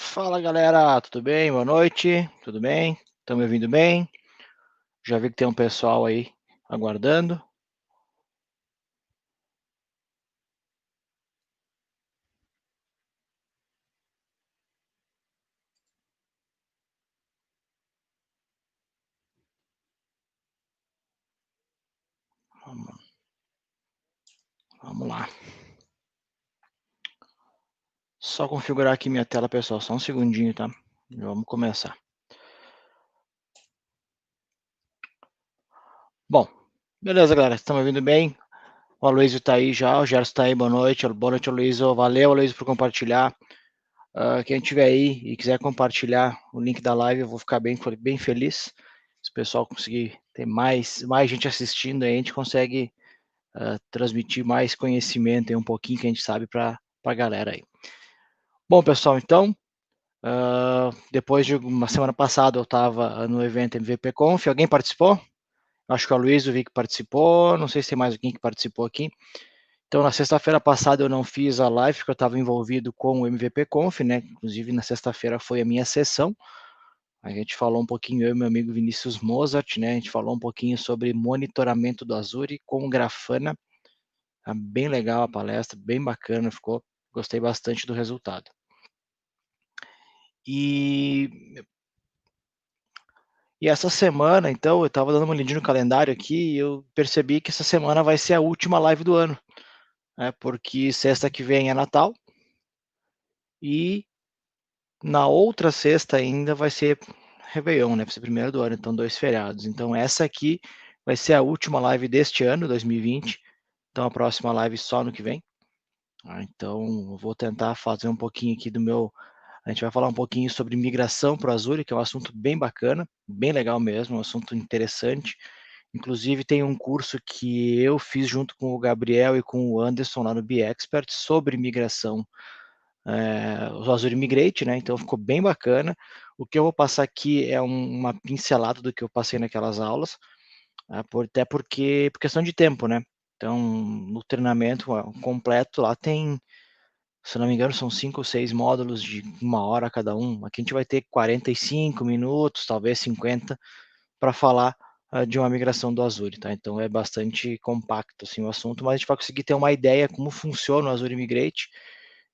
Fala galera, tudo bem? Boa noite, tudo bem? Estão me ouvindo bem? Já vi que tem um pessoal aí aguardando. Vamos, vamos lá. Só configurar aqui minha tela, pessoal, só um segundinho, tá? Vamos começar. Bom, beleza, galera, estão me ouvindo bem? O Aloysio tá aí já, o Gerson tá aí, boa noite, Aloysio. Valeu, Aloysio, por compartilhar. Quem tiver aí e quiser compartilhar o link da live, eu vou ficar bem feliz. Se o pessoal conseguir ter mais gente assistindo, aí a gente consegue transmitir mais conhecimento e um pouquinho que a gente sabe para a galera aí. Bom, pessoal, então, depois de uma semana passada eu estava no evento MVP Conf, alguém participou? Acho que o Aloysio vi que participou, não sei se tem mais alguém que participou aqui. Então, na sexta-feira passada eu não fiz a live, porque eu estava envolvido com o MVP Conf, né? Inclusive, na sexta-feira foi a minha sessão. A gente falou um pouquinho, eu e meu amigo Vinícius Mozart, né? A gente falou um pouquinho sobre monitoramento do Azure com Grafana. Tá bem legal a palestra, bem bacana, ficou. Gostei bastante do resultado. E, e essa semana, então, eu estava dando uma olhadinha no calendário aqui e eu percebi que essa semana vai ser a última live do ano, né? Porque sexta que vem é Natal e na outra sexta ainda vai ser Réveillon, né? Vai ser primeiro do ano, então 2 feriados. Então essa aqui vai ser a última live deste ano, 2020. Então a próxima live só no que vem. Então eu vou tentar fazer um pouquinho aqui do meu. A gente vai falar um pouquinho sobre migração para o Azure, que é um assunto bem bacana, bem legal mesmo, um assunto interessante. Inclusive tem um curso que eu fiz junto com o Gabriel e com o Anderson lá no BeExpert sobre migração, o Azure Migrate, né? Então ficou bem bacana. O que eu vou passar aqui é uma pincelada do que eu passei naquelas aulas, até porque por questão de tempo, né? Então no treinamento completo lá tem, se não me engano, são 5 ou 6 módulos de 1 hora cada um. Aqui a gente vai ter 45 minutos, talvez 50, para falar de uma migração do Azure, tá? Então é bastante compacto assim, o assunto, mas a gente vai conseguir ter uma ideia como funciona o Azure Migrate,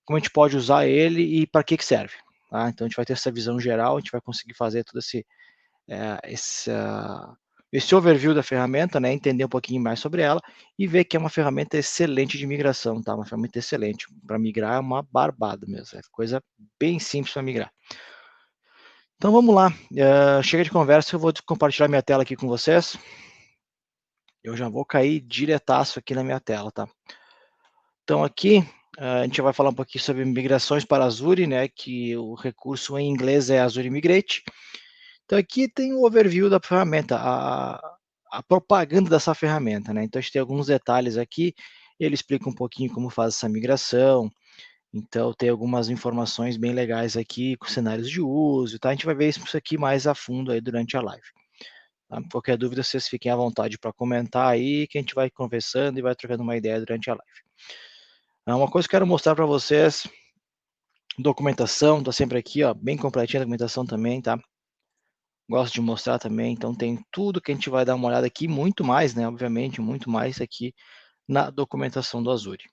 como a gente pode usar ele e para que serve. Tá? Então a gente vai ter essa visão geral, a gente vai conseguir fazer todo esse overview da ferramenta, né, entender um pouquinho mais sobre ela e ver que é uma ferramenta excelente de migração, tá? Uma ferramenta excelente. Para migrar é uma barbada mesmo, é coisa bem simples para migrar. Então vamos lá, chega de conversa, eu vou compartilhar minha tela aqui com vocês. Eu já vou cair diretaço aqui na minha tela, tá? Então aqui a gente vai falar um pouquinho sobre migrações para Azure, né? Que o recurso em inglês é Azure Migrate. Então aqui tem o overview da ferramenta, a propaganda dessa ferramenta, né? Então a gente tem alguns detalhes aqui, ele explica um pouquinho como faz essa migração, então tem algumas informações bem legais aqui com cenários de uso, tá? A gente vai ver isso aqui mais a fundo aí durante a live. Tá? Qualquer dúvida, vocês fiquem à vontade para comentar aí, que a gente vai conversando e vai trocando uma ideia durante a live. Uma coisa que eu quero mostrar para vocês, documentação, tá sempre aqui, ó, bem completinha a documentação também, tá? Gosto de mostrar também, então tem tudo que a gente vai dar uma olhada aqui, muito mais, né, obviamente, muito mais aqui na documentação do Azure.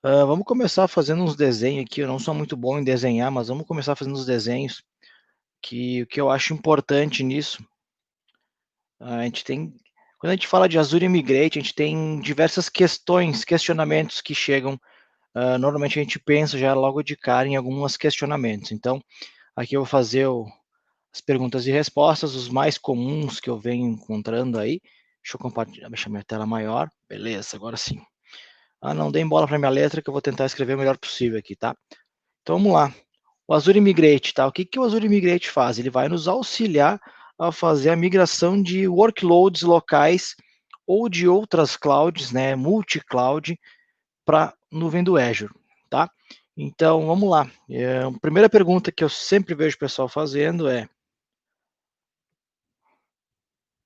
Vamos começar fazendo uns desenhos aqui, eu não sou muito bom em desenhar, mas vamos começar fazendo os desenhos, que o que eu acho importante nisso, a gente tem, quando a gente fala de Azure Migrate, a gente tem diversas questionamentos que chegam, normalmente a gente pensa já logo de cara em alguns questionamentos, então aqui eu vou fazer as perguntas e respostas, os mais comuns que eu venho encontrando aí. Deixa eu compartilhar, deixar minha tela maior. Beleza, agora sim. Não deem bola para minha letra que eu vou tentar escrever o melhor possível aqui, tá? Então vamos lá. O Azure Migrate, tá? O que o Azure Migrate faz? Ele vai nos auxiliar a fazer a migração de workloads locais ou de outras clouds, né, multi-cloud, para nuvem do Azure, tá? Então vamos lá. A primeira pergunta que eu sempre vejo o pessoal fazendo é: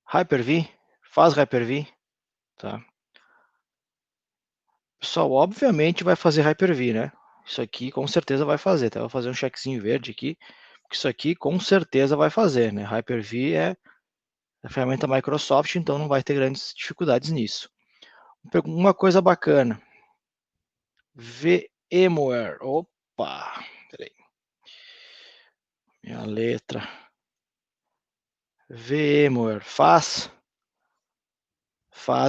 Hyper-V? Faz Hyper-V? Tá. Pessoal, obviamente vai fazer Hyper-V, né? Isso aqui com certeza vai fazer, tá? Eu vou fazer um checkzinho verde aqui, porque isso aqui com certeza vai fazer, né? Hyper-V é a ferramenta Microsoft, então não vai ter grandes dificuldades nisso. Uma coisa bacana, VMware, opa, peraí, minha letra, VMware, faz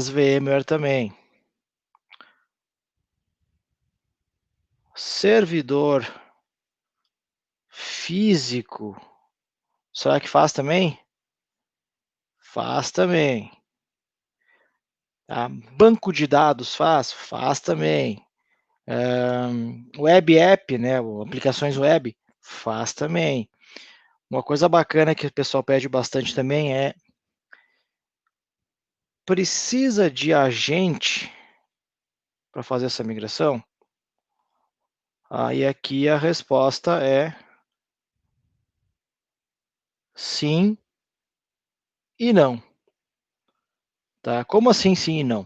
VMware também. Servidor físico, será que faz também? Faz também. Tá? Banco de dados faz também. Web app, né, aplicações web, faz também. Uma coisa bacana que o pessoal pede bastante também é, precisa de agente para fazer essa migração? Aí aqui a resposta é sim e não. Tá? Como assim sim e não?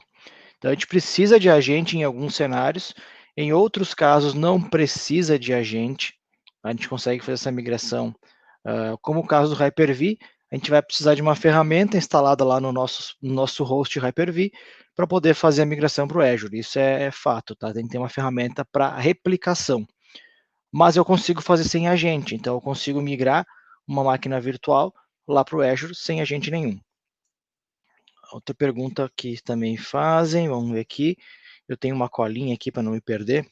Então a gente precisa de agente em alguns cenários, em outros casos não precisa de agente, a gente consegue fazer essa migração. Como o caso do Hyper-V, a gente vai precisar de uma ferramenta instalada lá no nosso host Hyper-V para poder fazer a migração para o Azure. Isso é fato, tá? Tem que ter uma ferramenta para replicação. Mas eu consigo fazer sem agente, então eu consigo migrar uma máquina virtual lá para o Azure sem agente nenhum. Outra pergunta que também fazem, vamos ver aqui. Eu tenho uma colinha aqui para não me perder.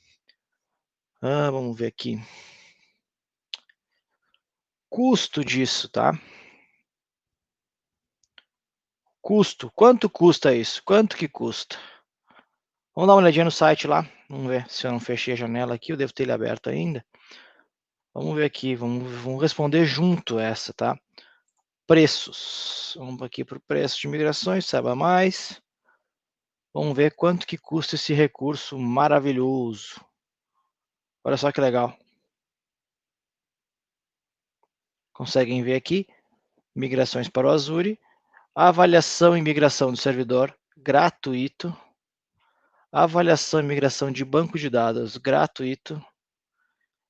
Vamos ver aqui. Custo disso, tá? Custo. Quanto custa isso? Quanto que custa? Vamos dar uma olhadinha no site lá. Vamos ver se eu não fechei a janela aqui. Eu devo ter ele aberto ainda. Vamos ver aqui. Vamos responder junto essa, tá? Preços. Vamos aqui para o preço de migrações. Saiba mais. Vamos ver quanto que custa esse recurso maravilhoso. Olha só que legal. Conseguem ver aqui? Migrações para o Azure. Avaliação e migração do servidor, gratuito. Avaliação e migração de banco de dados, gratuito.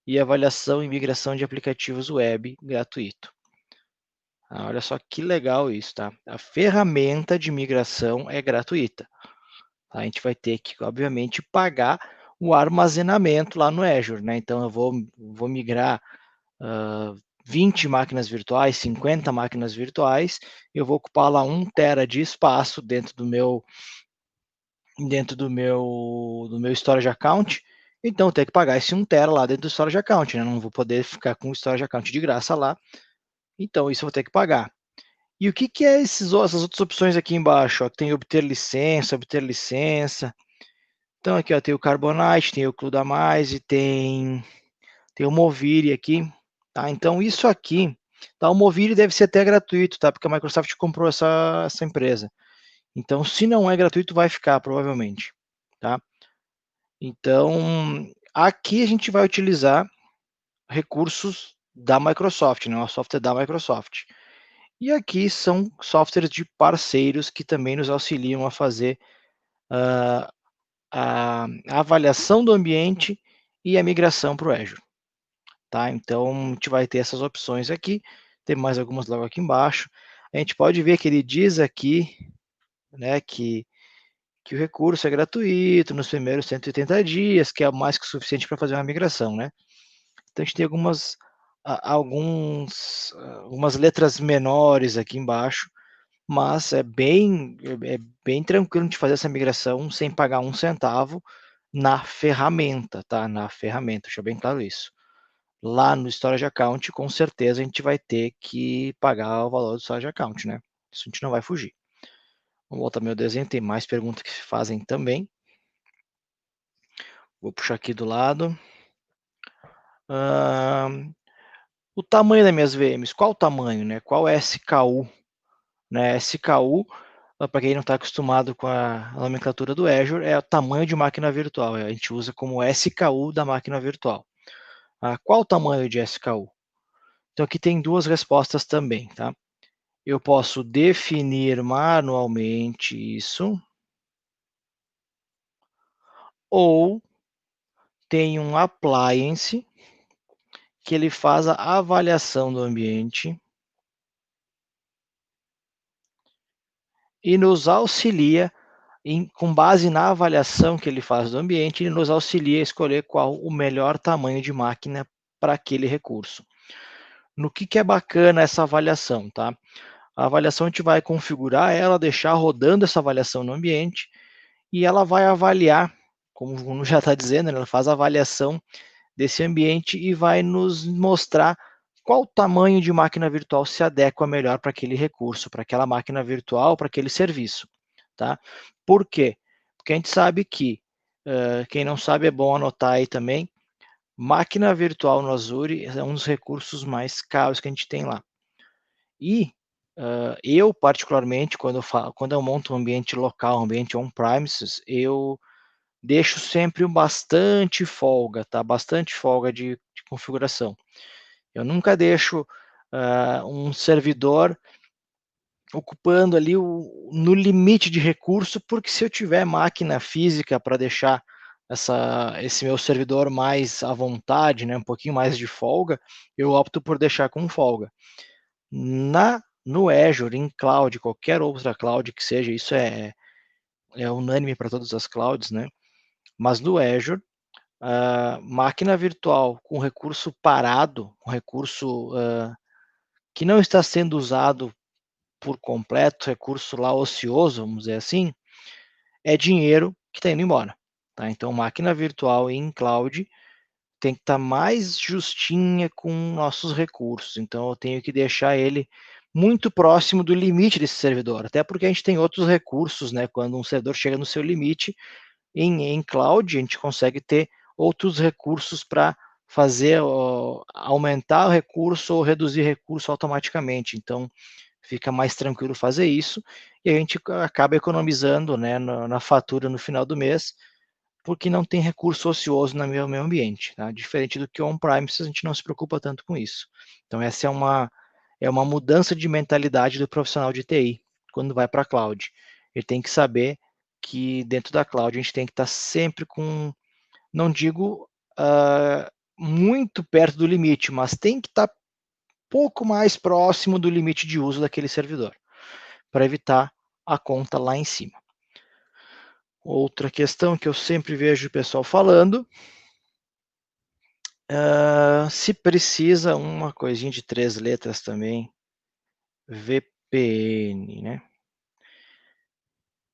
E avaliação e migração de aplicativos web, gratuito. Olha só que legal isso, tá? A ferramenta de migração é gratuita. A gente vai ter que, obviamente, pagar o armazenamento lá no Azure, né? Então, eu vou migrar 20 máquinas virtuais, 50 máquinas virtuais, eu vou ocupar lá 1 tera de espaço dentro do meu storage account, então eu tenho que pagar esse 1 tera lá dentro do storage account, né? Não vou poder ficar com o storage account de graça lá, então isso eu vou ter que pagar. E o que que é essas outras opções aqui embaixo, ó, tem obter licença. Então aqui, ó, tem o Carbonite, tem o CludaMice, tem o Moviri aqui, tá? Então isso aqui, tá? O Moviri deve ser até gratuito, tá? Porque a Microsoft comprou essa empresa. Então, se não é gratuito, vai ficar, provavelmente, tá? Então, aqui a gente vai utilizar recursos da Microsoft, né? O software da Microsoft. E aqui são softwares de parceiros que também nos auxiliam a fazer a avaliação do ambiente e a migração para o Azure. Tá? Então, a gente vai ter essas opções aqui, tem mais algumas logo aqui embaixo. A gente pode ver que ele diz aqui, né, que o recurso é gratuito nos primeiros 180 dias, que é mais que o suficiente para fazer uma migração, né? Então a gente tem algumas letras menores aqui embaixo, mas é bem tranquilo de fazer essa migração sem pagar um centavo na ferramenta, tá? Na ferramenta, deixa bem claro isso. Lá no Storage Account, com certeza a gente vai ter que pagar o valor do Storage Account, né? Isso a gente não vai fugir. Vamos voltar ao meu desenho, tem mais perguntas que se fazem também. Vou puxar aqui do lado. O tamanho das minhas VMs, qual o tamanho, né? Qual é SKU? Né? SKU, para quem não está acostumado com a nomenclatura do Azure, é o tamanho de máquina virtual. A gente usa como SKU da máquina virtual. Qual o tamanho de SKU? Então aqui tem duas respostas também, tá? Eu posso definir manualmente isso, ou tem um appliance que ele faz a avaliação do ambiente e nos auxilia, com base na avaliação que ele faz do ambiente, ele nos auxilia a escolher qual o melhor tamanho de máquina para aquele recurso. No que é bacana essa avaliação, tá? A avaliação a gente vai configurar ela, deixar rodando essa avaliação no ambiente e ela vai avaliar, como já está dizendo, ela faz a avaliação desse ambiente e vai nos mostrar qual tamanho de máquina virtual se adequa melhor para aquele recurso, para aquela máquina virtual, para aquele serviço, tá? Por quê? Porque a gente sabe que, quem não sabe é bom anotar aí também, máquina virtual no Azure é um dos recursos mais caros que a gente tem lá. E eu particularmente, quando eu monto um ambiente local, um ambiente on-premises, eu deixo sempre bastante folga, tá? Bastante folga de configuração. Eu nunca deixo um servidor ocupando ali no limite de recurso, porque se eu tiver máquina física para deixar esse meu servidor mais à vontade, né, um pouquinho mais de folga, eu opto por deixar com folga. No Azure, em cloud, qualquer outra cloud que seja, isso é unânime para todas as clouds, né? Mas no Azure, máquina virtual com recurso parado, com recurso que não está sendo usado por completo, recurso lá ocioso, vamos dizer assim, é dinheiro que está indo embora. Tá? Então, máquina virtual em cloud tem que estar mais justinha com nossos recursos. Então, eu tenho que deixar ele muito próximo do limite desse servidor, até porque a gente tem outros recursos, né? Quando um servidor chega no seu limite, em cloud, a gente consegue ter outros recursos para fazer aumentar o recurso ou reduzir recurso automaticamente. Então, fica mais tranquilo fazer isso e a gente acaba economizando, né, na fatura no final do mês, porque não tem recurso ocioso no meu ambiente, tá? Diferente do que on-premises, a gente não se preocupa tanto com isso. Então, essa é uma mudança de mentalidade do profissional de TI quando vai para a cloud. Ele tem que saber que dentro da cloud a gente tem que estar sempre com, não digo muito perto do limite, mas tem que estar pouco mais próximo do limite de uso daquele servidor, para evitar a conta lá em cima. Outra questão que eu sempre vejo o pessoal falando, se precisa uma coisinha de 3 letras também, VPN, né?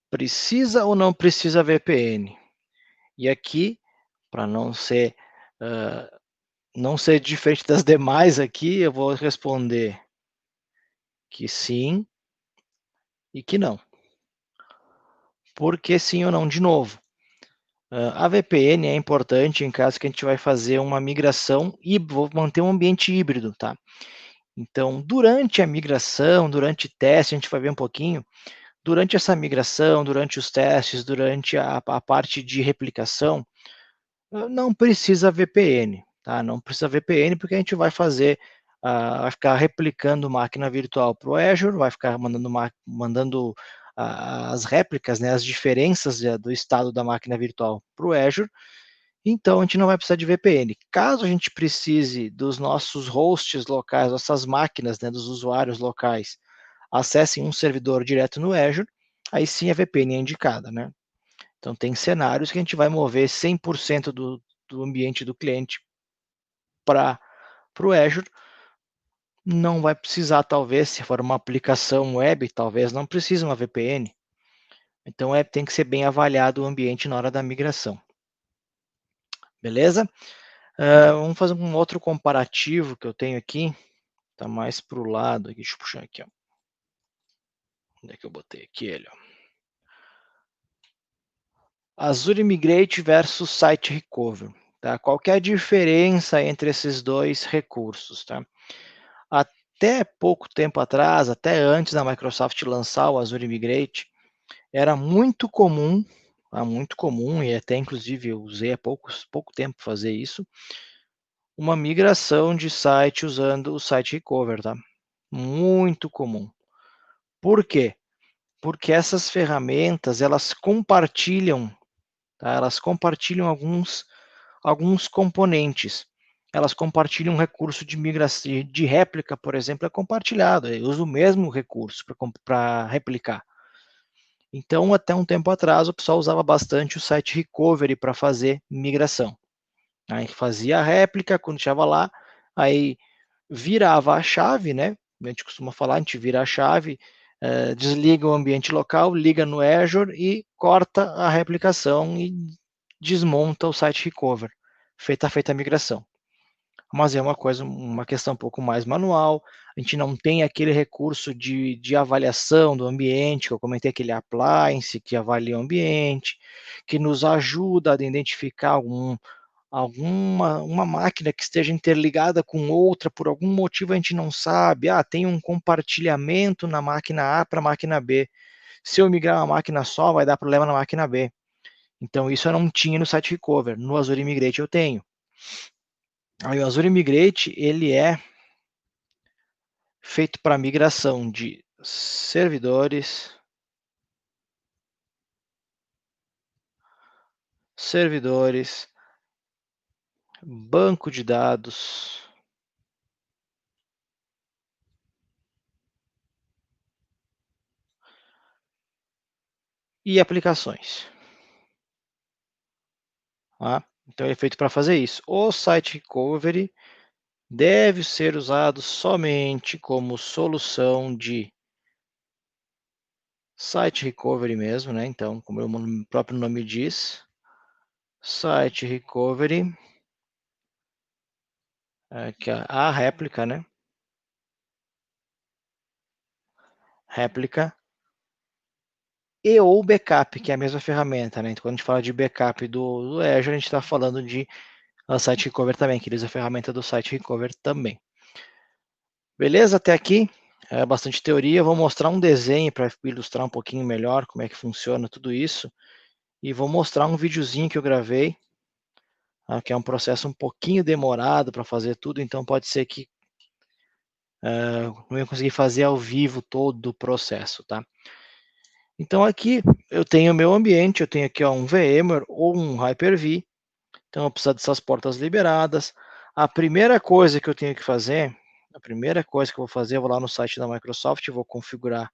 Precisa ou não precisa VPN? E aqui, para não ser diferente das demais aqui, eu vou responder que sim e que não. Por que sim ou não? De novo, a VPN é importante em caso que a gente vai fazer uma migração e vou manter um ambiente híbrido, tá? Então, durante a migração, durante o teste, a gente vai ver um pouquinho, durante essa migração, durante os testes, durante a parte de replicação, não precisa VPN, tá? Não precisa VPN porque a gente vai fazer, vai ficar replicando máquina virtual para o Azure, vai ficar mandando as réplicas, né, as diferenças do estado da máquina virtual para o Azure, então a gente não vai precisar de VPN. Caso a gente precise dos nossos hosts locais, nossas máquinas, né, dos usuários locais, acessem um servidor direto no Azure, aí sim a VPN é indicada, né? Então, tem cenários que a gente vai mover 100% do ambiente do cliente para o Azure, não vai precisar, talvez, se for uma aplicação web, talvez não precise uma VPN. Então, tem que ser bem avaliado o ambiente na hora da migração. Beleza? Vamos fazer um outro comparativo que eu tenho aqui. Está mais para o lado aqui. Deixa eu puxar aqui. Ó. Onde é que eu botei aqui ele? Ó. Azure Migrate versus Site Recovery. Tá? Qual que é a diferença entre esses dois recursos? Tá? Até pouco tempo atrás, até antes da Microsoft lançar o Azure Migrate, era muito comum, e até inclusive eu usei há pouco tempo fazer isso, uma migração de site usando o Site Recover, tá? Muito comum. Por quê? Porque essas ferramentas, elas compartilham, tá? Elas compartilham alguns componentes. Elas compartilham um recurso de migração, de réplica, por exemplo, é compartilhado. Eu uso o mesmo recurso para replicar. Então, até um tempo atrás, o pessoal usava bastante o site recovery para fazer migração. Aí fazia a réplica, quando estava lá, aí virava a chave, né? A gente costuma falar, a gente vira a chave, desliga o ambiente local, liga no Azure e corta a replicação e desmonta o site recover, feita a migração. Mas é uma questão um pouco mais manual, a gente não tem aquele recurso de avaliação do ambiente, que eu comentei, aquele appliance que avalia o ambiente, que nos ajuda a identificar alguma uma máquina que esteja interligada com outra, por algum motivo a gente não sabe, tem um compartilhamento na máquina A para a máquina B. Se eu migrar uma máquina só, vai dar problema na máquina B. Então isso eu não tinha no Site Recover, no Azure Migrate eu tenho. Aí o Azure Migrate, ele é feito para migração de servidores, banco de dados e aplicações. Tá? Então ele é feito para fazer isso. O Site Recovery deve ser usado somente como solução de Site Recovery mesmo, né? Então, como o próprio nome diz, Site Recovery, que é a réplica, né? Réplica e ou backup, que é a mesma ferramenta, né? Então, quando a gente fala de backup do Azure, a gente está falando de Site Recovery também, que usa a ferramenta do Site Recovery também. Beleza? Até aqui, bastante teoria. Vou mostrar um desenho para ilustrar um pouquinho melhor como é que funciona tudo isso. E vou mostrar um videozinho que eu gravei, que é um processo um pouquinho demorado para fazer tudo, então pode ser que não ia conseguir fazer ao vivo todo o processo, tá? Então aqui eu tenho o meu ambiente, eu tenho aqui um VMware ou um Hyper-V, então eu preciso dessas portas liberadas. A primeira coisa que eu tenho que fazer, eu vou lá no site da Microsoft, vou configurar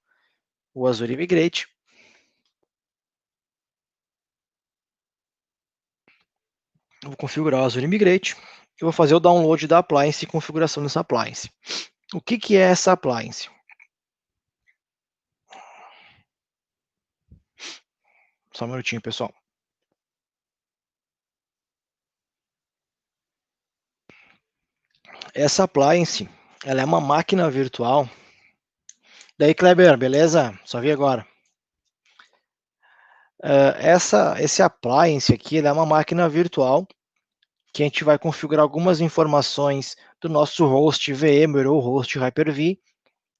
o Azure Migrate. Eu vou configurar o Azure Migrate. Eu vou fazer o download da appliance e configuração dessa appliance. O que é essa appliance? Só um minutinho, pessoal. Essa appliance, ela é uma máquina virtual. Daí, Kleber, beleza? Só vi agora. Esse appliance aqui, é uma máquina virtual que a gente vai configurar algumas informações do nosso host VMware ou host Hyper-V.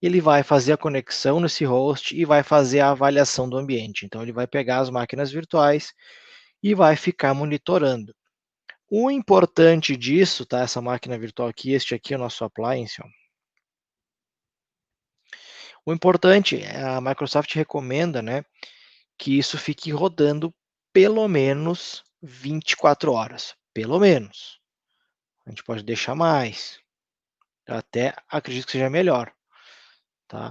Ele vai fazer a conexão nesse host e vai fazer a avaliação do ambiente. Então, ele vai pegar as máquinas virtuais e vai ficar monitorando. O importante disso, tá? Essa máquina virtual aqui, este aqui é o nosso appliance. Ó. O importante, a Microsoft recomenda, né, que isso fique rodando pelo menos 24 horas. Pelo menos. A gente pode deixar mais. Eu até acredito que seja melhor. Tá?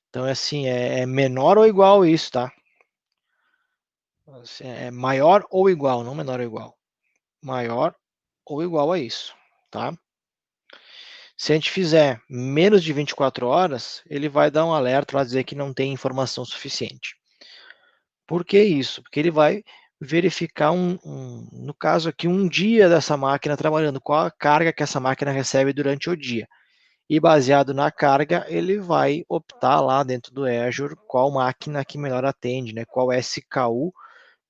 Então, assim, é menor ou igual isso, tá? É maior ou igual, não menor ou igual. Maior ou igual a isso, tá? Se a gente fizer menos de 24 horas, ele vai dar um alerta para dizer que não tem informação suficiente. Por que isso? Porque ele vai verificar, no caso aqui, um dia dessa máquina trabalhando, qual a carga que essa máquina recebe durante o dia. E baseado na carga, ele vai optar lá dentro do Azure qual máquina que melhor atende, né? Qual SKU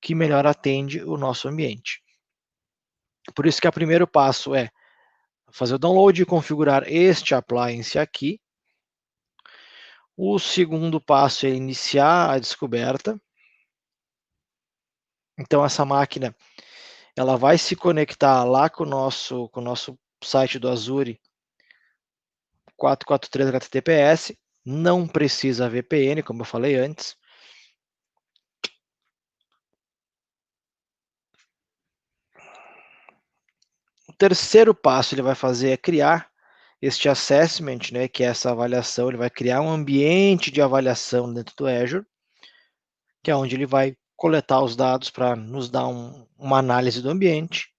que melhor atende o nosso ambiente. Por isso que o primeiro passo é fazer o download e configurar este appliance aqui. O segundo passo é iniciar a descoberta. Então essa máquina ela vai se conectar lá com o nosso site do Azure 443 HTTPS. Não precisa VPN, como eu falei antes. terceiro passo ele vai fazer é criar este assessment, né, que é essa avaliação, ele vai criar um ambiente de avaliação dentro do Azure, que é onde ele vai coletar os dados para nos dar uma análise do ambiente.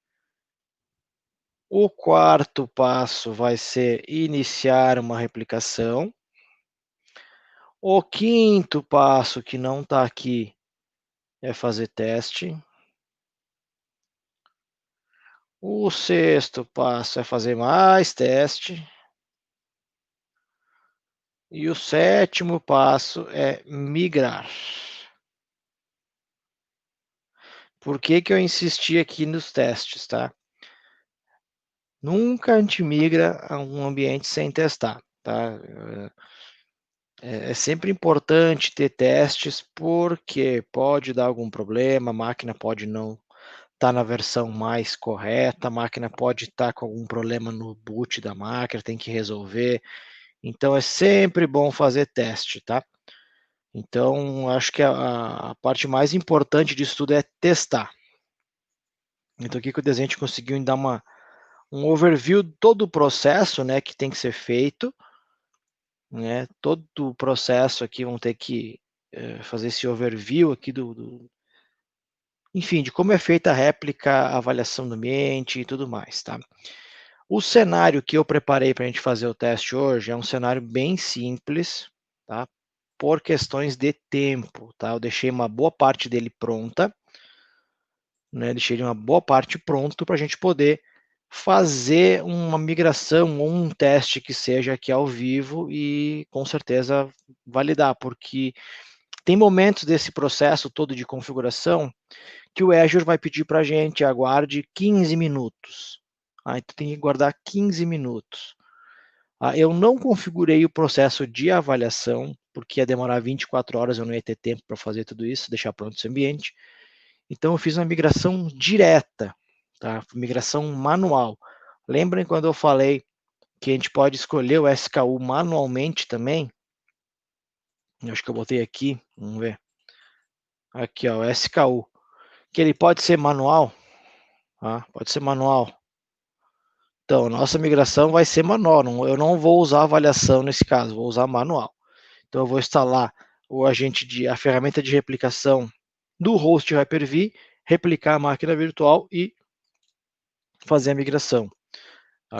O quarto passo vai ser iniciar uma replicação. O quinto passo, que não está aqui, é fazer teste. O sexto passo é fazer mais teste. E o sétimo passo é migrar. Por que que eu insisti aqui nos testes, tá? Nunca a gente migra a um ambiente sem testar, tá? É sempre importante ter testes, porque pode dar algum problema, a máquina pode não estar na versão mais correta, a máquina pode estar com algum problema no boot da máquina, tem que resolver. Então é sempre bom fazer teste, tá? Então, acho que a parte mais importante disso tudo é testar. Então, aqui que o desenho conseguiu dar um overview de todo o processo, né, que tem que ser feito, né, todo o processo aqui vão ter que fazer esse overview aqui enfim, de como é feita a réplica, a avaliação do ambiente e tudo mais, tá? O cenário que eu preparei para a gente fazer o teste hoje é um cenário bem simples, tá? Por questões de tempo, tá? Eu deixei uma boa parte dele pronta, né? Deixei uma boa parte pronto para a gente poder fazer uma migração ou um teste que seja aqui ao vivo e com certeza validar, porque tem momentos desse processo todo de configuração que o Azure vai pedir para a gente aguarde 15 minutos. Então tem que guardar 15 minutos. Eu não configurei o processo de avaliação, porque ia demorar 24 horas, eu não ia ter tempo para fazer tudo isso, deixar pronto esse ambiente. Então eu fiz uma migração direta, tá? Migração manual. Lembrem quando eu falei que a gente pode escolher o SKU manualmente também? Eu acho que eu botei aqui, vamos ver. Aqui, ó, o SKU. Que ele pode ser manual, tá? Pode ser manual. Então, nossa migração vai ser manual. Eu não vou usar avaliação nesse caso, vou usar manual. Então, eu vou instalar a ferramenta de replicação do host Hyper-V, replicar a máquina virtual e fazer a migração.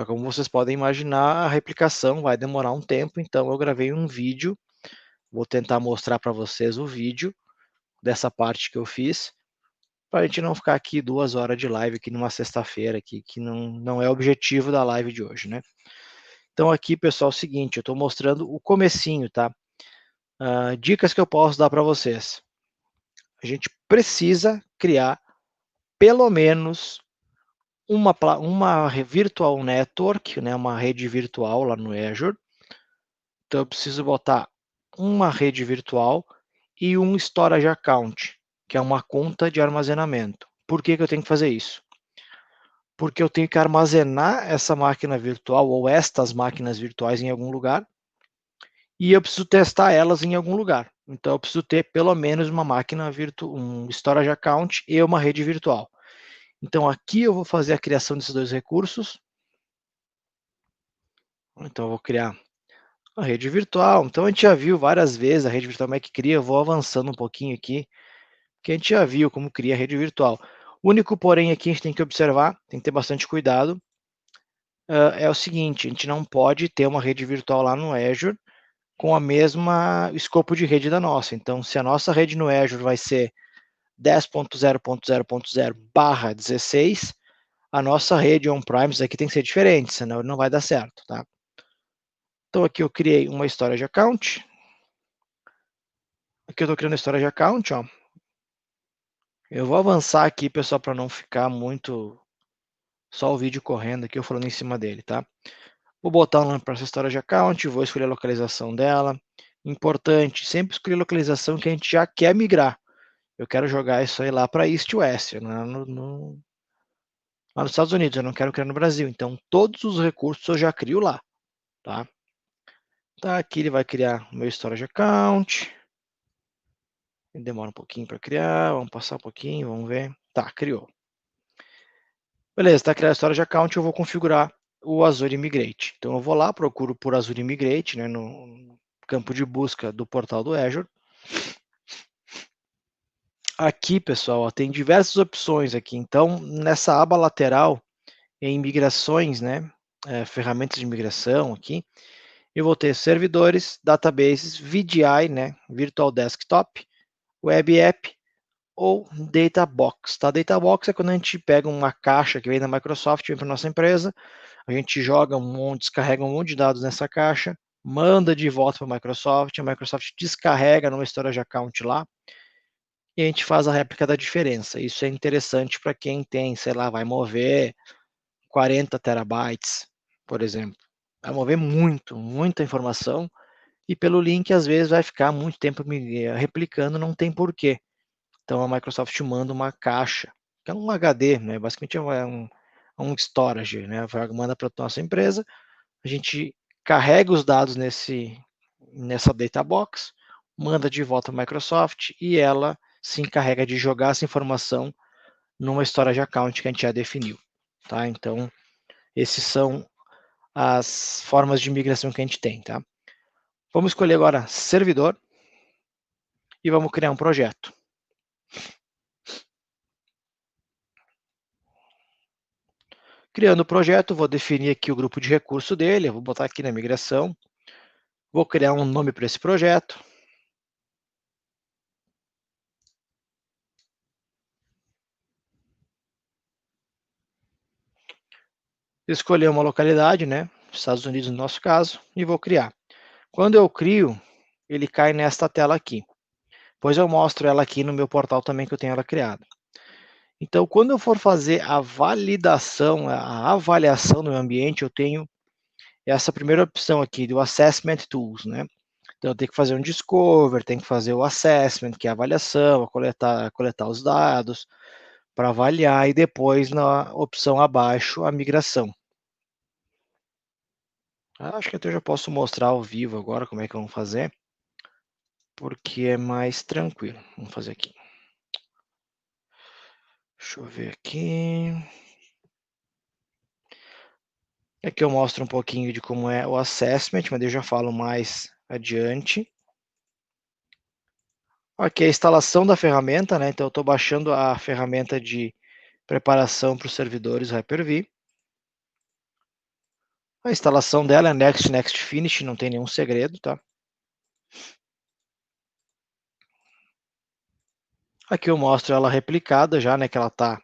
Como vocês podem imaginar, a replicação vai demorar um tempo, então eu gravei um vídeo, vou tentar mostrar para vocês o vídeo dessa parte que eu fiz, para a gente não ficar aqui 2 horas de live aqui numa sexta-feira, que não é o objetivo da live de hoje, né? Então aqui, pessoal, é o seguinte, eu estou mostrando o comecinho, tá? Dicas que eu posso dar para vocês. A gente precisa criar pelo menos uma virtual network, né, uma rede virtual lá no Azure. Então eu preciso botar uma rede virtual e um storage account, que é uma conta de armazenamento. Por que eu tenho que fazer isso? Porque eu tenho que armazenar essa máquina virtual ou estas máquinas virtuais em algum lugar e eu preciso testar elas em algum lugar. Então eu preciso ter pelo menos uma máquina virtual, um storage account e uma rede virtual. Então aqui eu vou fazer a criação desses dois recursos. Então eu vou criar a rede virtual. Então a gente já viu várias vezes a rede virtual como é que cria. Eu vou avançando um pouquinho aqui, que a gente já viu como cria a rede virtual. O único porém aqui a gente tem que observar, tem que ter bastante cuidado, é o seguinte, a gente não pode ter uma rede virtual lá no Azure com a mesma escopo de rede da nossa. Então, se a nossa rede no Azure vai ser 10.0.0.0/16, a nossa rede on-premise aqui tem que ser diferente, senão não vai dar certo, tá? Então aqui eu criei uma storage account. Aqui eu estou criando a storage account, ó. Eu vou avançar aqui, pessoal, para não ficar muito só o vídeo correndo aqui, eu falando em cima dele, tá? Vou botar um nome para essa storage account, vou escolher a localização dela. Importante, sempre escolher a localização que a gente já quer migrar. Eu quero jogar isso aí lá para East West, lá nos Estados Unidos, eu não quero criar no Brasil. Então, todos os recursos eu já crio lá, tá? Tá, aqui ele vai criar o meu storage account. Ele demora um pouquinho para criar, vamos passar um pouquinho, vamos ver. Tá, criou. Beleza, está criado a história de account, eu vou configurar o Azure Migrate. Então eu vou lá, procuro por Azure Migrate, né, no campo de busca do portal do Azure. Aqui, pessoal, ó, tem diversas opções aqui. Então, nessa aba lateral, em migrações, né, ferramentas de migração aqui, eu vou ter servidores, databases, VDI, né, Virtual Desktop, Web App ou Databox. Tá? Databox é quando a gente pega uma caixa que vem da Microsoft, vem para nossa empresa, a gente joga um monte, descarrega um monte de dados nessa caixa, manda de volta para a Microsoft descarrega numa storage account lá, e a gente faz a réplica da diferença. Isso é interessante para quem tem, sei lá, vai mover 40 terabytes, por exemplo. Vai mover muita informação, e pelo link às vezes vai ficar muito tempo replicando, não tem porquê. Então a Microsoft manda uma caixa, que é um HD, né? Basicamente um storage, né? Manda para a nossa empresa, a gente carrega os dados nessa data box, manda de volta para a Microsoft e ela se encarrega de jogar essa informação numa storage account que a gente já definiu. Tá? Então, esses são as formas de migração que a gente tem. Tá? Vamos escolher agora servidor e vamos criar um projeto. Criando o projeto, vou definir aqui o grupo de recurso dele, eu vou botar aqui na migração, vou criar um nome para esse projeto. Escolher uma localidade, né? Estados Unidos no nosso caso, e vou criar. Quando eu crio, ele cai nesta tela aqui. Depois eu mostro ela aqui no meu portal também que eu tenho ela criada. Então, quando eu for fazer a validação, a avaliação do meu ambiente, eu tenho essa primeira opção aqui do Assessment Tools, né? Então, eu tenho que fazer um Discover, tenho que fazer o Assessment, que é a avaliação, coletar os dados para avaliar, e depois na opção abaixo, a migração. Acho que até eu já posso mostrar ao vivo agora como é que vamos fazer, porque é mais tranquilo. Vamos fazer aqui. Deixa eu ver aqui. Aqui eu mostro um pouquinho de como é o assessment, mas eu já falo mais adiante. Aqui é a instalação da ferramenta, né? Então eu estou baixando a ferramenta de preparação para os servidores Hyper-V. A instalação dela é Next, Next, Finish, não tem nenhum segredo, tá? Aqui eu mostro ela replicada já, né? Que ela está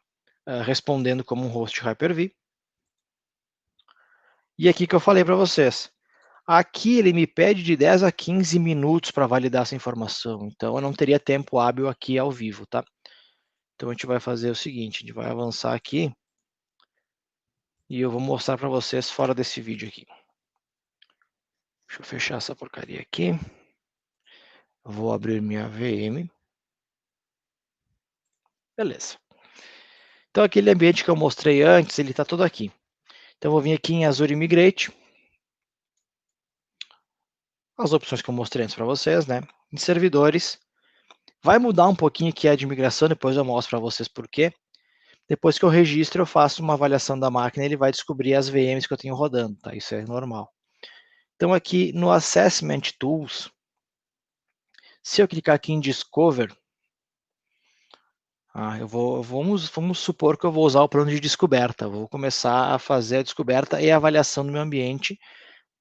respondendo como um host Hyper-V. E aqui que eu falei para vocês. Aqui ele me pede de 10 a 15 minutos para validar essa informação. Então eu não teria tempo hábil aqui ao vivo, tá? Então a gente vai fazer o seguinte, a gente vai avançar aqui e eu vou mostrar para vocês fora desse vídeo aqui. Deixa eu fechar essa porcaria aqui. Vou abrir minha VM. Beleza. Então aquele ambiente que eu mostrei antes, ele está todo aqui. Então eu vou vir aqui em Azure Migrate. As opções que eu mostrei antes para vocês, né? Em servidores. Vai mudar um pouquinho aqui a de migração, depois eu mostro para vocês por quê. Depois que eu registro, eu faço uma avaliação da máquina, ele vai descobrir as VMs que eu tenho rodando, tá? Isso é normal. Então aqui no Assessment Tools, se eu clicar aqui em Discover, vamos supor que eu vou usar o plano de descoberta. Vou começar a fazer a descoberta e a avaliação do meu ambiente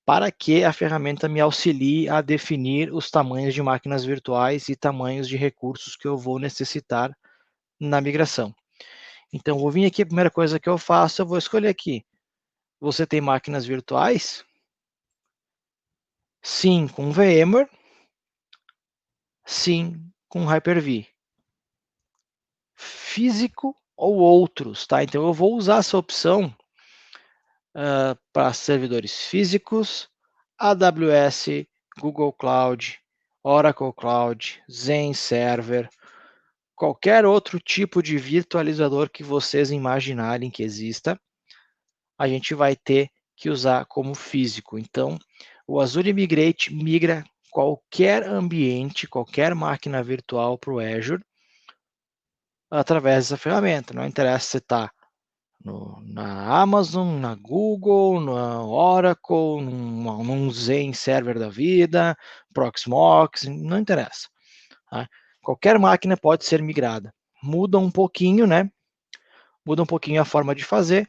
para que a ferramenta me auxilie a definir os tamanhos de máquinas virtuais e tamanhos de recursos que eu vou necessitar na migração. Então, vou vir aqui, a primeira coisa que eu faço, eu vou escolher aqui. Você tem máquinas virtuais? Sim, com VMware. Sim, com Hyper-V. Físico ou outros, tá? Então, eu vou usar essa opção para servidores físicos, AWS, Google Cloud, Oracle Cloud, Zen Server, qualquer outro tipo de virtualizador que vocês imaginarem que exista, a gente vai ter que usar como físico. Então, o Azure Migrate migra qualquer ambiente, qualquer máquina virtual para o Azure através dessa ferramenta. Não interessa se está na Amazon, na Google, na Oracle, num Zen Server da vida, Proxmox, não interessa. Tá? Qualquer máquina pode ser migrada. Muda um pouquinho, né? Muda um pouquinho a forma de fazer,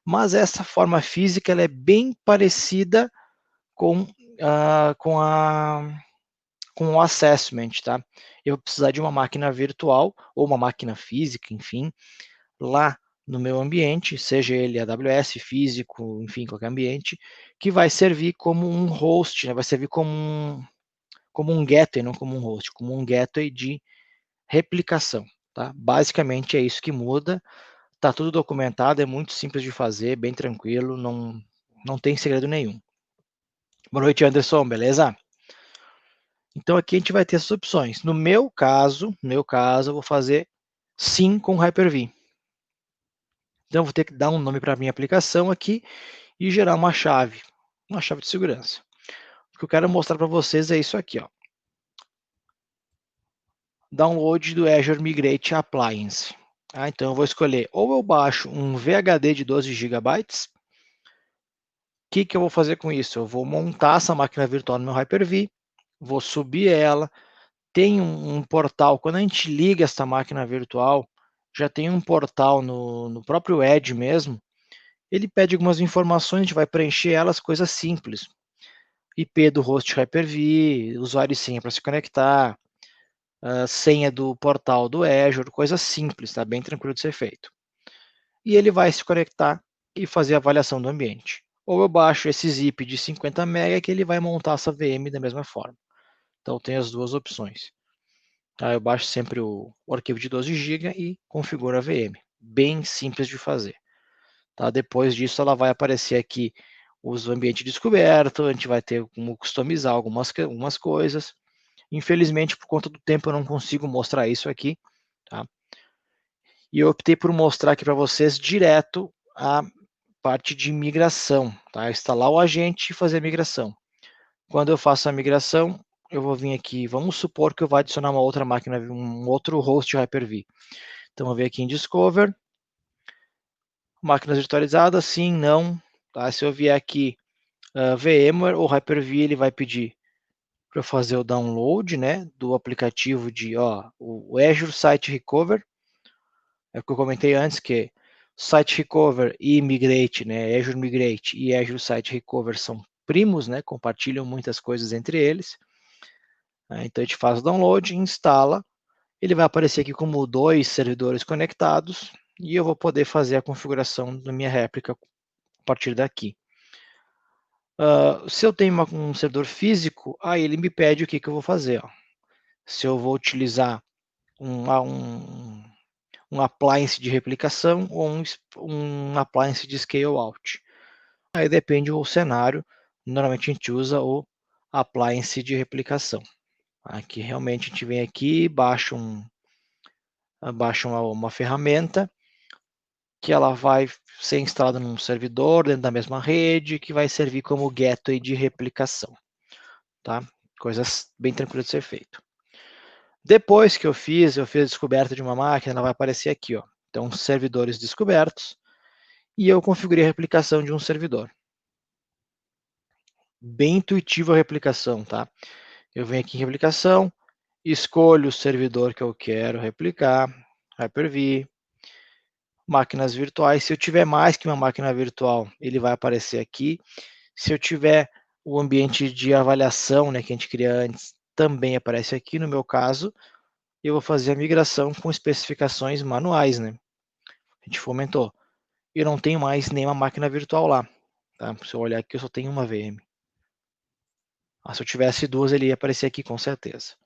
mas essa forma física ela é bem parecida com, com o assessment, tá? Eu vou precisar de uma máquina virtual ou uma máquina física, enfim, lá no meu ambiente, seja ele AWS, físico, enfim, qualquer ambiente, que vai servir como um host, né? Vai servir como um gateway, não como um host, como um gateway de replicação, tá? Basicamente é isso que muda, tá tudo documentado, é muito simples de fazer, bem tranquilo, não tem segredo nenhum. Boa noite, Anderson, beleza? Então aqui a gente vai ter essas opções. No meu caso, eu vou fazer sim com Hyper-V. Então eu vou ter que dar um nome para a minha aplicação aqui e gerar uma chave de segurança. O que eu quero mostrar para vocês é isso aqui, ó. Download do Azure Migrate Appliance. Então eu vou escolher ou eu baixo um VHD de 12 GB. O que eu vou fazer com isso? Eu vou montar essa máquina virtual no meu Hyper-V, vou subir ela, tem um portal, quando a gente liga essa máquina virtual, já tem um portal no próprio Edge mesmo, ele pede algumas informações, a gente vai preencher elas, coisas simples. IP do host Hyper-V, usuário e senha para se conectar, a senha do portal do Azure, coisa simples, tá? Bem tranquilo de ser feito. E ele vai se conectar e fazer a avaliação do ambiente. Ou eu baixo esse zip de 50 MB que ele vai montar essa VM da mesma forma. Então tem as duas opções. Tá? Eu baixo sempre o arquivo de 12 GB e configuro a VM. Bem simples de fazer. Tá? Depois disso, ela vai aparecer aqui os ambientes descobertos, a gente vai ter como customizar algumas coisas. Infelizmente, por conta do tempo, eu não consigo mostrar isso aqui. Tá? E eu optei por mostrar aqui para vocês direto a parte de migração. Tá? Instalar o agente e fazer a migração. Quando eu faço a migração, eu vou vir aqui, vamos supor que eu vou adicionar uma outra máquina, um outro host Hyper-V. Então, eu vou vir aqui em Discover, máquinas virtualizadas, sim, não. Tá? Se eu vier aqui VMware ou Hyper-V, ele vai pedir para eu fazer o download, né, do aplicativo de, o Azure Site Recover. É o que eu comentei antes, que Site Recover e Migrate, né, Azure Migrate e Azure Site Recover são primos, né, compartilham muitas coisas entre eles. Então a gente faz o download, instala, ele vai aparecer aqui como 2 servidores conectados e eu vou poder fazer a configuração da minha réplica a partir daqui. Se eu tenho um servidor físico, aí ele me pede o que eu vou fazer. Ó. Se eu vou utilizar um appliance de replicação ou um appliance de scale out. Aí depende do cenário. Normalmente a gente usa o appliance de replicação. Aqui realmente a gente vem aqui, baixa uma ferramenta que ela vai ser instalada num servidor dentro da mesma rede, que vai servir como gateway de replicação. Tá? Coisas bem tranquilas de ser feito. Depois que eu fiz a descoberta de uma máquina, ela vai aparecer aqui, ó. Então, servidores descobertos, e eu configurei a replicação de um servidor. Bem intuitiva a replicação, tá? Eu venho aqui em replicação, escolho o servidor que eu quero replicar, Hyper-V, máquinas virtuais. Se eu tiver mais que uma máquina virtual, ele vai aparecer aqui. Se eu tiver o ambiente de avaliação, né, que a gente cria antes, também aparece aqui. No meu caso, eu vou fazer a migração com especificações manuais, né? A gente fomentou. Eu não tenho mais nenhuma máquina virtual lá. Tá? Se eu olhar aqui, eu só tenho uma VM. Se eu tivesse duas, ele ia aparecer aqui com certeza.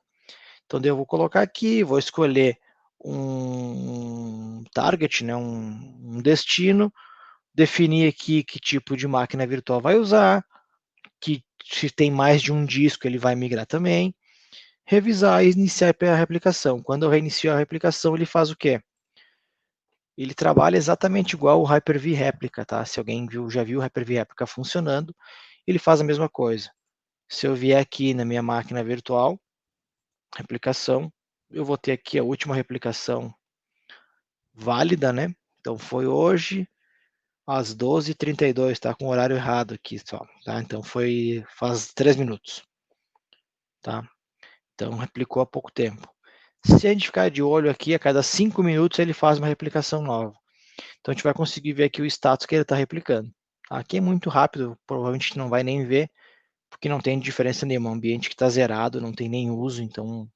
Então, eu vou colocar aqui, vou escolher um target, né, um destino, definir aqui que tipo de máquina virtual vai usar, que se tem mais de um disco ele vai migrar também, revisar e iniciar a replicação. Quando eu reinicio a replicação, ele faz o quê? Ele trabalha exatamente igual o Hyper-V Replica, tá? Se alguém já viu o Hyper-V Replica funcionando, ele faz a mesma coisa. Se eu vier aqui na minha máquina virtual, replicação, eu vou ter aqui a última replicação válida, né? Então foi hoje, às 12h32, tá com o horário errado aqui só, tá? Então faz 3 minutos, tá? Então replicou há pouco tempo. Se a gente ficar de olho aqui, a cada 5 minutos ele faz uma replicação nova. Então a gente vai conseguir ver aqui o status que ele está replicando. Aqui é muito rápido, provavelmente não vai nem ver, porque não tem diferença nenhuma. O ambiente que está zerado, não tem nem uso, então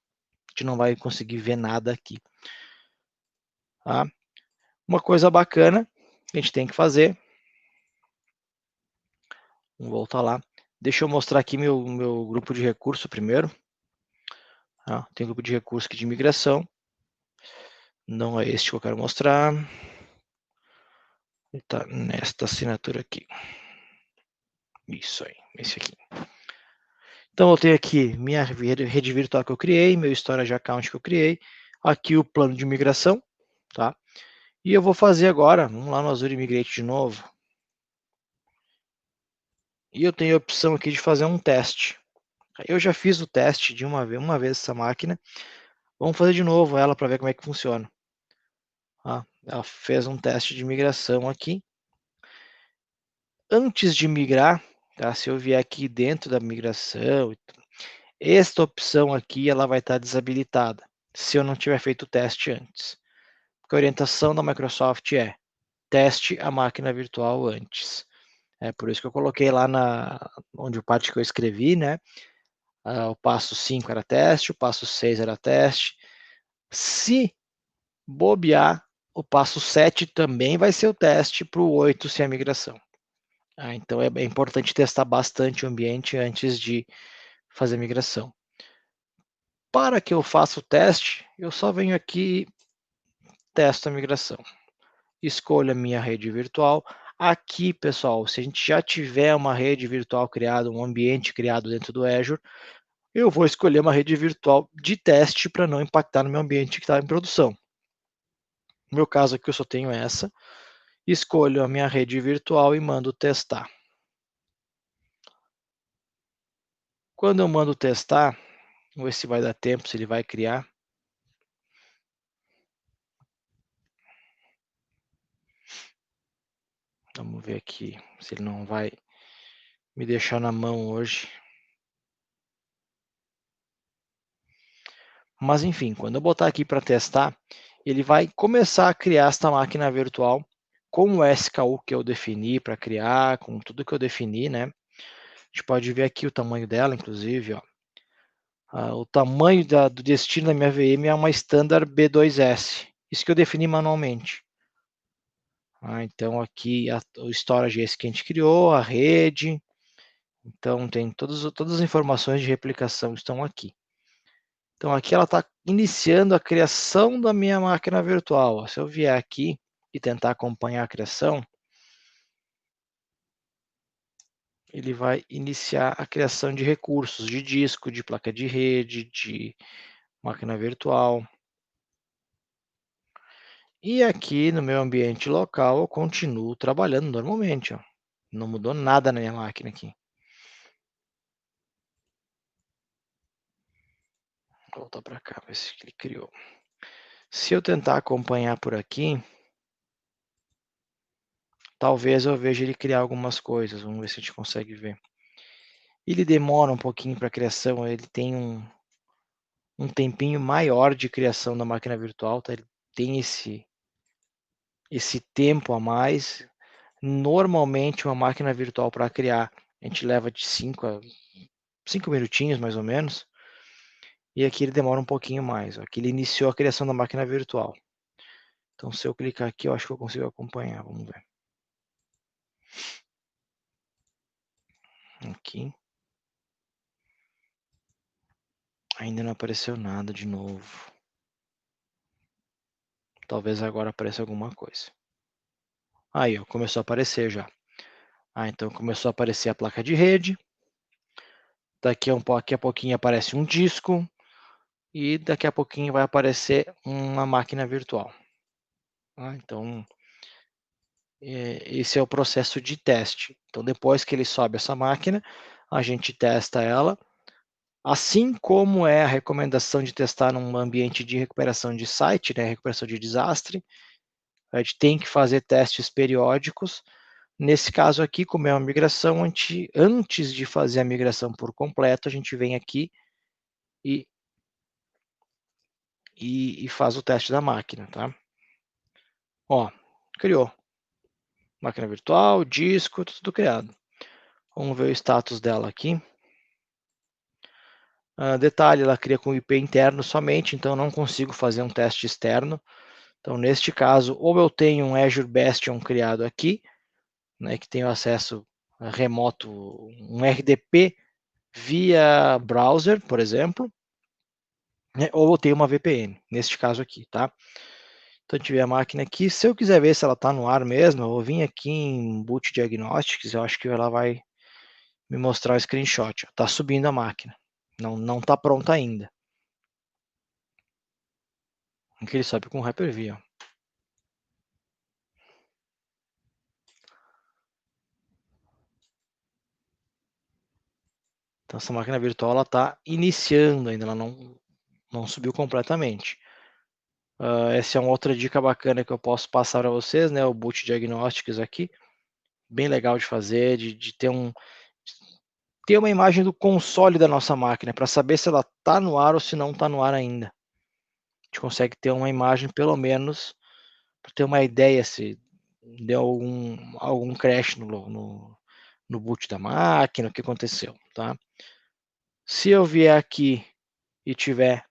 a gente não vai conseguir ver nada aqui. Tá? Uma coisa bacana que a gente tem que fazer, vamos voltar lá. Deixa eu mostrar aqui meu grupo de recurso primeiro. Tá? Tem grupo de recurso aqui de migração. Não é este que eu quero mostrar. Ele está nesta assinatura aqui. Isso aí, esse aqui. Então eu tenho aqui minha rede virtual que eu criei, meu storage account que eu criei, aqui o plano de migração, tá? E eu vou fazer agora, vamos lá no Azure Migrate de novo. E eu tenho a opção aqui de fazer um teste. Eu já fiz o teste de uma vez essa máquina. Vamos fazer de novo ela para ver como é que funciona. Tá? Ela fez um teste de migração aqui. Antes de migrar, tá? Se eu vier aqui dentro da migração, esta opção aqui ela vai estar desabilitada, se eu não tiver feito o teste antes. Porque a orientação da Microsoft é teste a máquina virtual antes. É por isso que eu coloquei lá onde o parte que eu escrevi, né? O passo 5 era teste, o passo 6 era teste. Se bobear, o passo 7 também vai ser o teste para o 8 ser a migração. Então é importante testar bastante o ambiente antes de fazer a migração. Para que eu faça o teste, eu só venho aqui, testo a migração. Escolho a minha rede virtual. Aqui, pessoal, se a gente já tiver uma rede virtual criada, um ambiente criado dentro do Azure, eu vou escolher uma rede virtual de teste para não impactar no meu ambiente que está em produção. No meu caso aqui, eu só tenho essa. Escolho a minha rede virtual e mando testar. Quando eu mando testar, vamos ver se vai dar tempo, se ele vai criar. Vamos ver aqui se ele não vai me deixar na mão hoje. Mas enfim, quando eu botar aqui para testar, ele vai começar a criar esta máquina virtual com o SKU que eu defini para criar, com tudo que eu defini, né? A gente pode ver aqui o tamanho dela, inclusive, ó. O tamanho do destino da minha VM é uma Standard B2S. Isso que eu defini manualmente. Então aqui o storage é esse que a gente criou, a rede. Então tem todas as informações de replicação estão aqui. Então aqui ela está iniciando a criação da minha máquina virtual. Se eu vier aqui e tentar acompanhar a criação, ele vai iniciar a criação de recursos, de disco, de placa de rede, de máquina virtual. E aqui no meu ambiente local eu continuo trabalhando normalmente. Ó. Não mudou nada na minha máquina aqui. Vou voltar para cá, ver se ele criou. Se eu tentar acompanhar por aqui, talvez eu veja ele criar algumas coisas. Vamos ver se a gente consegue ver. Ele demora um pouquinho para a criação, ele tem um tempinho maior de criação da máquina virtual, tá? Ele tem esse tempo a mais. Normalmente, uma máquina virtual para criar, a gente leva de 5 minutinhos, mais ou menos. E aqui ele demora um pouquinho mais. Ó. Aqui ele iniciou a criação da máquina virtual. Então, se eu clicar aqui, eu acho que eu consigo acompanhar. Vamos ver. Aqui. Ainda não apareceu nada de novo. Talvez agora apareça alguma coisa. Aí, ó, começou a aparecer já. Então começou a aparecer a placa de rede. Daqui a pouquinho aparece um disco. E daqui a pouquinho vai aparecer uma máquina virtual. Então, esse é o processo de teste. Então, depois que ele sobe essa máquina, a gente testa ela. Assim como é a recomendação de testar num ambiente de recuperação de site, né, recuperação de desastre, A gente tem que fazer testes periódicos. Nesse caso aqui, como é uma migração, antes de fazer a migração por completo, a gente vem aqui e faz o teste da máquina, tá? Ó, criou. Máquina virtual, disco, tudo criado. Vamos ver o status dela aqui. Detalhe, ela cria com IP interno somente, então não consigo fazer um teste externo. Então, neste caso, ou eu tenho um Azure Bastion criado aqui, né, que tem o acesso remoto, um RDP via browser, por exemplo, né, ou eu tenho uma VPN, neste caso aqui, tá? Então, eu tiver a máquina aqui, se eu quiser ver se ela está no ar mesmo, eu vou vir aqui em Boot Diagnostics, eu acho que ela vai me mostrar o screenshot. Está subindo a máquina, não está pronta ainda. Aqui ele sobe com o Hyper-V, ó. Então, essa máquina virtual está iniciando ainda, ela não subiu completamente. Essa é uma outra dica bacana que eu posso passar para vocês, né? O Boot Diagnostics aqui, bem legal de fazer, de ter uma imagem do console da nossa máquina, para saber se ela está no ar ou se não está no ar ainda. A gente consegue ter uma imagem, pelo menos, para ter uma ideia se deu algum crash no boot da máquina, o que aconteceu, tá? Se eu vier aqui e tiver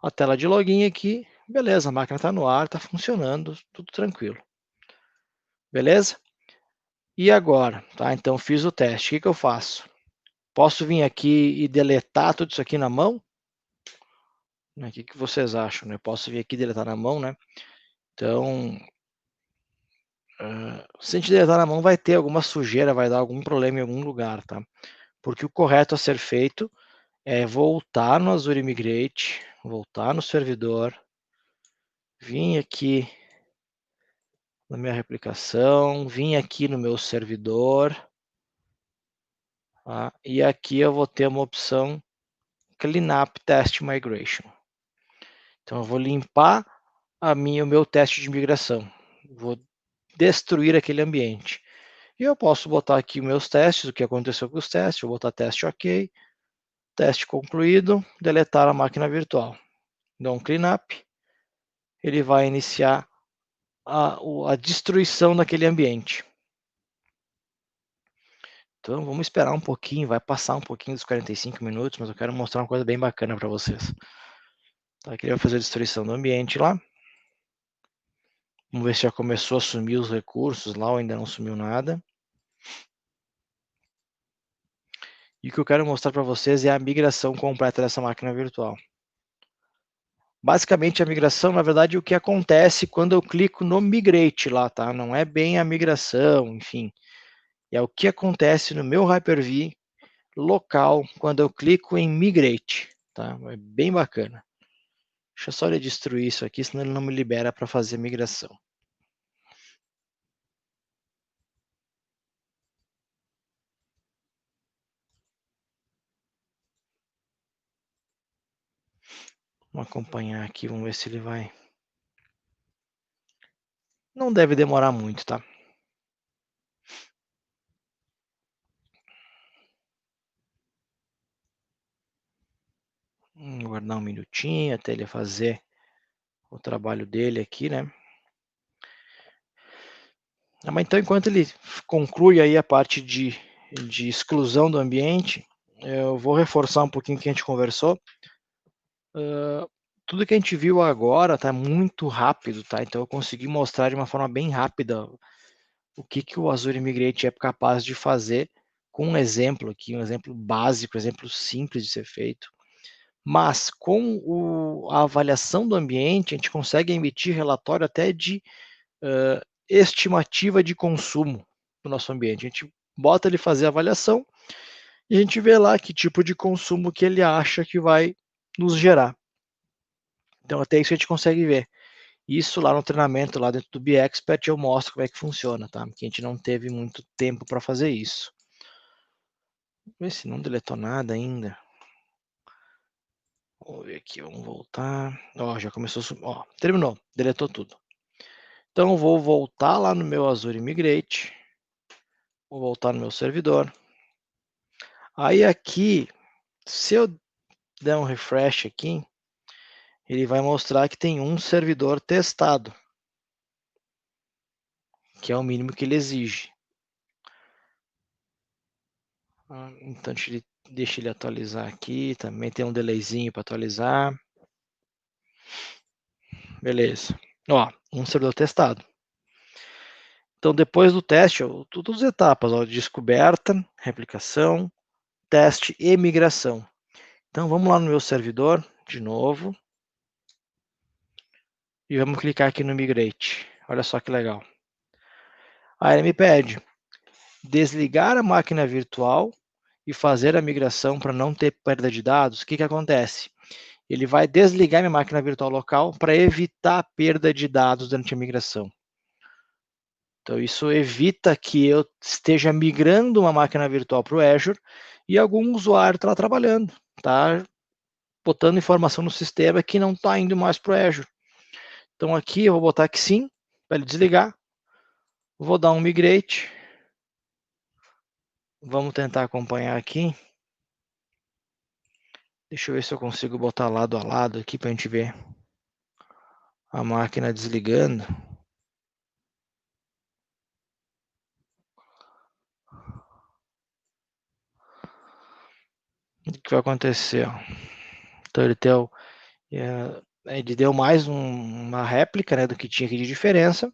a tela de login aqui, beleza, a máquina está no ar, está funcionando, tudo tranquilo. Beleza? E agora, tá? Então fiz o teste, o que eu faço? Posso vir aqui e deletar tudo isso aqui na mão? O que vocês acham, né? Posso vir aqui e deletar na mão, né? Então, se a gente deletar na mão, vai ter alguma sujeira, vai dar algum problema em algum lugar, tá? Porque o correto a ser feito é voltar no Azure Migrate, voltar no servidor, vir aqui na minha replicação, vim aqui no meu servidor, tá? E aqui eu vou ter uma opção Cleanup Test Migration. Então eu vou limpar o meu teste de migração, vou destruir aquele ambiente. E eu posso botar aqui os meus testes, o que aconteceu com os testes, vou botar teste ok, teste concluído, deletar a máquina virtual. Dou um cleanup, ele vai iniciar a destruição daquele ambiente. Então vamos esperar um pouquinho, vai passar um pouquinho dos 45 minutos, mas eu quero mostrar uma coisa bem bacana para vocês. Tá, aqui ele vai fazer a destruição do ambiente lá. Vamos ver se já começou a sumir os recursos lá ou ainda não sumiu nada. E o que eu quero mostrar para vocês é a migração completa dessa máquina virtual. Basicamente a migração, na verdade, o que acontece quando eu clico no Migrate lá, tá? Não é bem a migração, enfim. É o que acontece no meu Hyper-V local quando eu clico em Migrate, tá? É bem bacana. Deixa eu só ele destruir isso aqui, senão ele não me libera para fazer a migração. Vamos acompanhar aqui, vamos ver se ele vai. Não deve demorar muito, tá? Vamos guardar um minutinho até ele fazer o trabalho dele aqui, né? Mas então, enquanto ele conclui aí a parte de exclusão do ambiente, eu vou reforçar um pouquinho o que a gente conversou. Tudo que a gente viu agora tá muito rápido, tá? Então eu consegui mostrar de uma forma bem rápida o que o Azure Migrate é capaz de fazer com um exemplo aqui, um exemplo básico, um exemplo simples de ser feito. Mas com a avaliação do ambiente, a gente consegue emitir relatório até de estimativa de consumo do nosso ambiente. A gente bota ele fazer a avaliação e a gente vê lá que tipo de consumo que ele acha que vai nos gerar. Então até isso a gente consegue ver. Isso lá no treinamento, lá dentro do BExpert, eu mostro como é que funciona, tá? Porque a gente não teve muito tempo para fazer isso. Vamos ver se não deletou nada ainda. Vamos ver aqui, vamos voltar. Ó, já começou, ó, terminou, deletou tudo. Então, vou voltar lá no meu Azure Migrate, vou voltar no meu servidor. Aí aqui, se eu der um refresh aqui, ele vai mostrar que tem um servidor testado, que é o mínimo que ele exige. Então, deixa ele atualizar aqui, também tem um delayzinho para atualizar. Beleza. Ó, um servidor testado. Então, depois do teste, todas as etapas, ó, descoberta, replicação, teste e migração. Então, vamos lá no meu servidor, de novo, e vamos clicar aqui no Migrate. Olha só que legal. Aí ele me pede desligar a máquina virtual e fazer a migração para não ter perda de dados. O que acontece? Ele vai desligar minha máquina virtual local para evitar a perda de dados durante a migração. Então, isso evita que eu esteja migrando uma máquina virtual para o Azure e algum usuário está trabalhando, está botando informação no sistema que não está indo mais para o Azure. Então, aqui eu vou botar que sim, para ele desligar. Vou dar um migrate. Vamos tentar acompanhar aqui. Deixa eu ver se eu consigo botar lado a lado aqui para a gente ver a máquina desligando. O que vai acontecer? Então ele deu mais uma réplica, né, do que tinha aqui de diferença.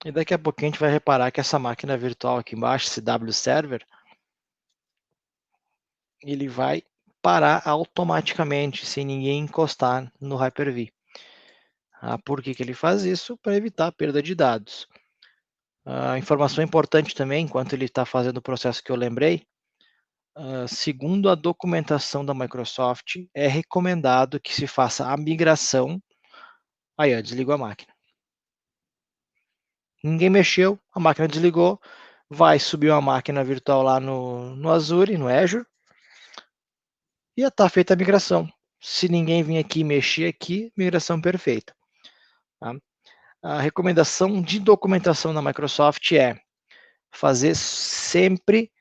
E daqui a pouquinho a gente vai reparar que essa máquina virtual aqui embaixo, esse W Server, ele vai parar automaticamente, sem ninguém encostar no Hyper-V. Por que ele faz isso? Para evitar a perda de dados. A informação importante também, enquanto ele está fazendo o processo que eu lembrei, segundo a documentação da Microsoft, é recomendado que se faça a migração. Aí, ó, desligou a máquina. Ninguém mexeu, a máquina desligou, vai subir uma máquina virtual lá no Azure, no Azure, e já está feita a migração. Se ninguém vir aqui mexer aqui, migração perfeita. Tá? A recomendação de documentação da Microsoft é fazer sempre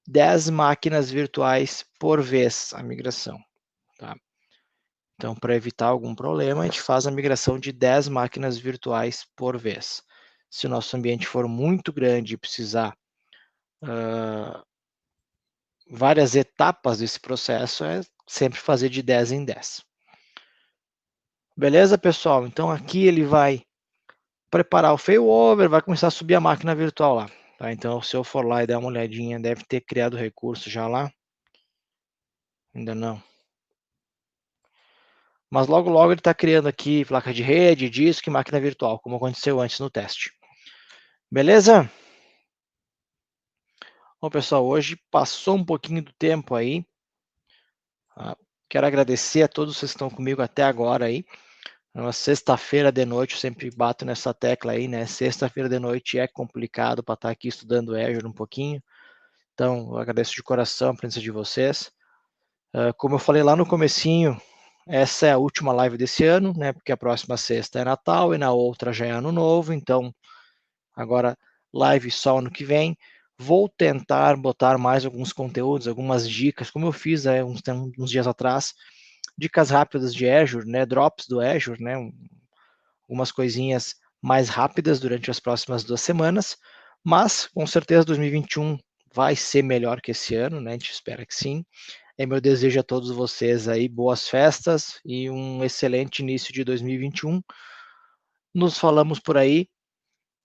10 máquinas virtuais por vez a migração. Tá? Então, para evitar algum problema, a gente faz a migração de 10 máquinas virtuais por vez. Se o nosso ambiente for muito grande e precisar várias etapas desse processo, é sempre fazer de 10 em 10. Beleza, pessoal? Então, aqui ele vai preparar o failover, vai começar a subir a máquina virtual lá. Tá? Então, se eu for lá e der uma olhadinha, deve ter criado o recurso já lá. Ainda não. Mas logo, logo ele está criando aqui placa de rede, disco e máquina virtual, como aconteceu antes no teste. Beleza? Bom, pessoal, hoje passou um pouquinho do tempo aí. Quero agradecer a todos vocês que estão comigo até agora aí. Na sexta-feira de noite, eu sempre bato nessa tecla aí, né? Sexta-feira de noite é complicado para estar aqui estudando Azure um pouquinho. Então, eu agradeço de coração a presença de vocês. Como eu falei lá no comecinho, essa é a última live desse ano, né? Porque a próxima sexta é Natal e na outra já é Ano Novo. Então, agora live só ano que vem. Vou tentar botar mais alguns conteúdos, algumas dicas, como eu fiz uns dias atrás, dicas rápidas de Azure, né? Drops do Azure, né? Algumas coisinhas mais rápidas durante as próximas 2 semanas, mas com certeza 2021 vai ser melhor que esse ano, né? A gente espera que sim. É meu desejo a todos vocês aí boas festas e um excelente início de 2021. Nos falamos por aí.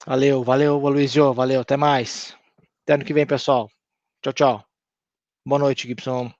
Valeu, valeu, Aloysio, valeu, até mais. Até ano que vem, pessoal. Tchau, tchau. Boa noite, Gibson.